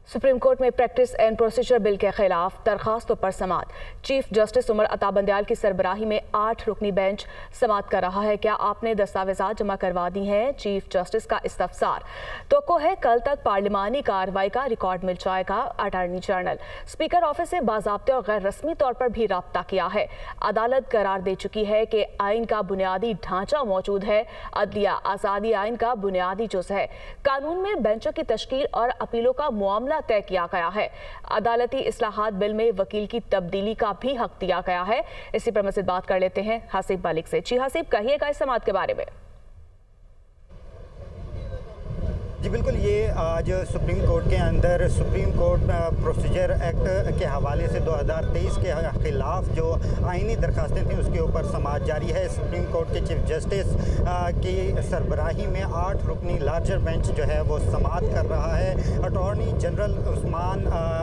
Supreme court में practice and procedure bill के खिलाफ दरखास्तों पर समाअत। चीफ जस्टिस उमर अता बंदयाल की सरबराही में 8 रुकनी बेंच समाअत कर रहा है। क्या आपने दस्तावेजात जमा करवा दी हैं? चीफ जस्टिस का इस्तफसार। तो है कल तक पार्लिमानी कार्रवाई का रिकॉर्ड मिल जाएगा। अटॉर्नी जनरल स्पीकर ऑफिस से बाज़ाब्ते और गैर रस्मी तौर पर भी राब्ता किया है। अदालत करार दे चुकी है कि आइन का बुनियादी ढांचा मौजूद है। अदलिया आज़ादी आइन का बुनियादी जुज़ है। कानून में बेंचों की तश्कील और अपीलों का मामला तय किया गया है। अदालती इस्लाहात बिल में वकील की तब्दीली का भी हक दिया गया है। इसी पर मज़ीद बात कर लेते हैं हसीब मलिक से। जी हसीब, कहिएगा इस समाअत के बारे में। जी बिल्कुल, ये आज सुप्रीम कोर्ट के अंदर सुप्रीम कोर्ट प्रोसीजर एक्ट के हवाले से 2023 के ख़िलाफ़ जो आइनी दरखास्तें थीं उसके ऊपर समाअत जारी है। सुप्रीम कोर्ट के चीफ जस्टिस की सरबराही में 8 रुकनी लार्जर बेंच जो है वो समाअत कर रहा है। अटॉर्नी जनरल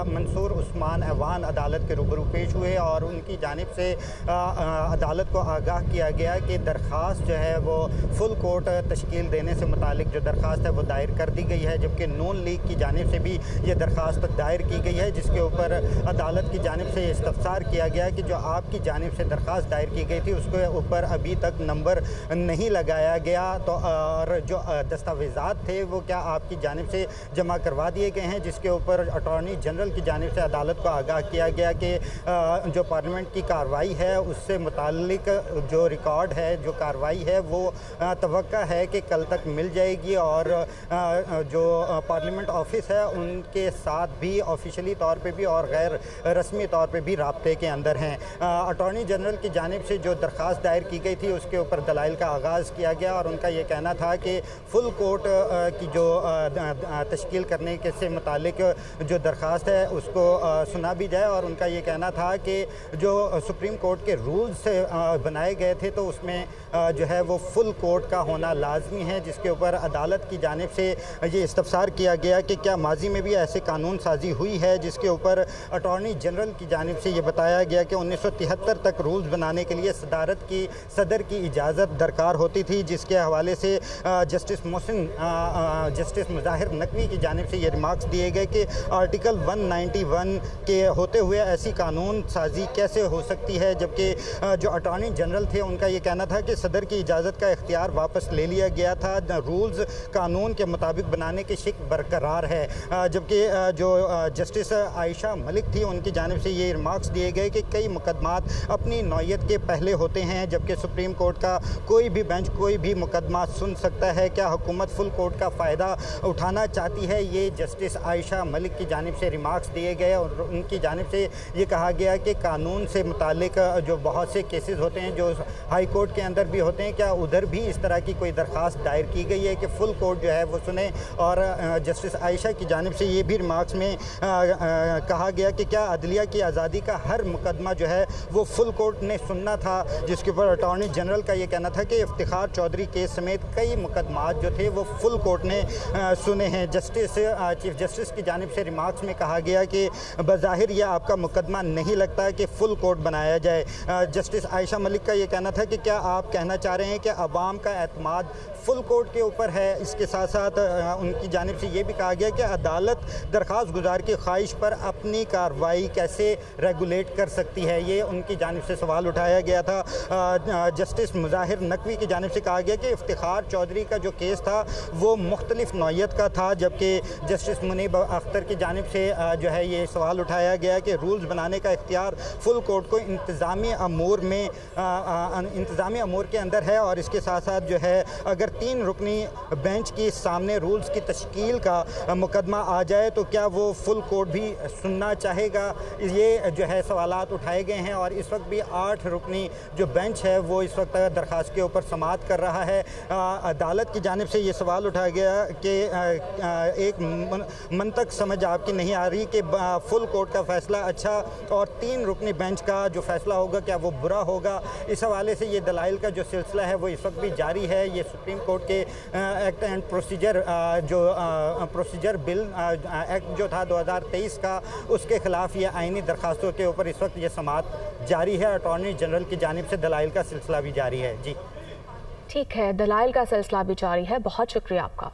मंसूर उस्मान ऐवान अदालत के रूबरू पेश हुए और उनकी जानिब से अदालत को आगाह किया गया कि दरख्वास्त जो है वो फुल कोर्ट तश्कील देने से मुतालिक जो दरख्वास्त है वो दायर कर दी गई है, जबकि नून लीग की जानिब से भी ये दरख्वास्त दायर की गई है, जिसके ऊपर अदालत की जानिब से इस्तफसार किया गया कि जो आपकी जानिब से दरख्वास्त दायर की गई थी उसके ऊपर अभी तक नंबर नहीं लगाया गया, तो और जो दस्तावेज़ात थे वो क्या आपकी जानिब से जमा करवा दिए गए हैं, जिसके ऊपर अटॉर्नी जनरल की जानिब से अदालत को आगाह किया गया कि जो पार्लियामेंट की कार्रवाई है उससे मुताल्लिक जो रिकॉर्ड है, जो कार्रवाई है वो तवक्का है कि कल तक मिल जाएगी। और जो पार्लियामेंट ऑफिस है उनके साथ भी ऑफिशियली तौर पे भी और गैर रस्मी तौर पे भी राब्ते के अंदर हैं। अटॉर्नी जनरल की जानिब से जो दरख्वास्त दायर की गई थी उसके ऊपर दलाइल का आगाज़ किया गया और उनका ये कहना था कि फुल कोर्ट की जो तश्कील करने के से मुतालिक जो दरख्वास्त है उसको सुना भी जाए। और उनका ये कहना था कि जो सुप्रीम कोर्ट के रूल्स से बनाए गए थे तो उसमें जो है वो फुल कोर्ट का होना लाजमी है, जिसके ऊपर अदालत की जानिब से ये इस्तफसार किया गया कि क्या माजी में भी ऐसे कानून साजी हुई है, जिसके ऊपर अटॉर्नी जनरल की जानिब से ये बताया गया कि 1973 तक रूल्स बनाने के लिए सदर की इजाज़त दरकार होती थी, जिसके हवाले से जस्टिस मुज़ाहिर नकवी की जानिब से ये रिमार्क्स दिए गए कि आर्टिकल 191 के होते हुए ऐसी कानून साजी कैसे हो सकती है, जबकि जो अटॉर्नी जनरल थे उनका ये कहना था कि सदर की इजाज़त का इख्तियार वापस ले लिया गया था, रूल्स कानून के मुताबिक बनाने की शिक बरकरार है। जबकि जो जस्टिस आयशा मलिक थी उनकी जानिब से ये रिमार्क्स दिए गए कि कई मुकदमात अपनी नौयत के पहले होते हैं, जबकि सुप्रीम कोर्ट का कोई भी बेंच कोई भी मुकदमा सुन सकता है। क्या हुकूमत फुल कोर्ट का फ़ायदा उठाना चाहती है? ये जस्टिस आयशा मलिक की जानिब से रिमार्क्स दिए गए और उनकी जानिब से ये कहा गया कि कानून से मुतालिक जो बहुत से केसेस होते हैं जो हाई कोर्ट के अंदर भी होते हैं, क्या उधर भी इस तरह की कोई दरख्वास्त दायर की गई है कि फुल कोर्ट जो है वो सुने? और जस्टिस आयशा की जानिब से ये भी रिमार्क्स में कहा गया कि क्या अदलिया की आज़ादी का हर मुकदमा जो है वो फुल कोर्ट ने सुनना था, जिसके ऊपर अटॉर्नी जनरल का ये कहना था कि इफ्तिखार चौधरी केस समेत कई मुकदमात जो थे वो फुल कोर्ट ने सुने हैं। चीफ जस्टिस की जानिब से रिमार्क्स में कहा गया कि बज़ाहिर यह आपका मुकदमा नहीं लगता कि फ़ुल कोर्ट बनाया जाए। जस्टिस आयशा मलिक का ये कहना था कि क्या आप कहना चाह रहे हैं कि अवाम का एतमाद फुल कोर्ट के ऊपर है? इसके साथ साथ उनकी जानिब से ये भी कहा गया कि अदालत दरख्वास्त गुजार की ख्वाहिश पर अपनी कार्रवाई कैसे रेगुलेट कर सकती है, ये उनकी जानिब से सवाल उठाया गया था। जस्टिस मुज़ाहिर नकवी की जानिब से कहा गया कि इफ्तिखार चौधरी का जो केस था वो मुख्तलिफ नौयत का था, जबकि जस्टिस मुनीब अख्तर की जानिब से जो है ये सवाल उठाया गया कि रूल्स बनाने का इख्तियार फुल कोर्ट को इंतज़ामी अमूर के अंदर है। और इसके साथ साथ जो है अगर 3 रुकनी बेंच के सामने रूल्स की तश्कील का मुकदमा आ जाए तो क्या वो फुल कोर्ट भी सुनना चाहेगा? ये जो है सवालात उठाए गए हैं और इस वक्त भी 8 रुकनी जो बेंच है वो इस वक्त दरख्वास्त के ऊपर समाअत कर रहा है। अदालत की जानिब से ये सवाल उठाया गया कि एक मंतक समझ आपकी नहीं आ रही कि फुल कोर्ट का फ़ैसला अच्छा और 3 रुकनी बेंच का जो फ़ैसला होगा क्या वो बुरा होगा? इस हवाले से ये दलाइल का जो सिलसिला है वो इस वक्त भी जारी है। ये सुप्रीम कोर्ट के act and procedure bill act जो था 2023 का, उसके ख़िलाफ़ ये आइनी दरखास्तों के ऊपर इस वक्त ये समाअत जारी है। अटॉर्नी जनरल की जानिब से दलाइल का सिलसिला भी जारी है। जी ठीक है, दलाइल का सिलसिला भी जारी है। बहुत शुक्रिया आपका।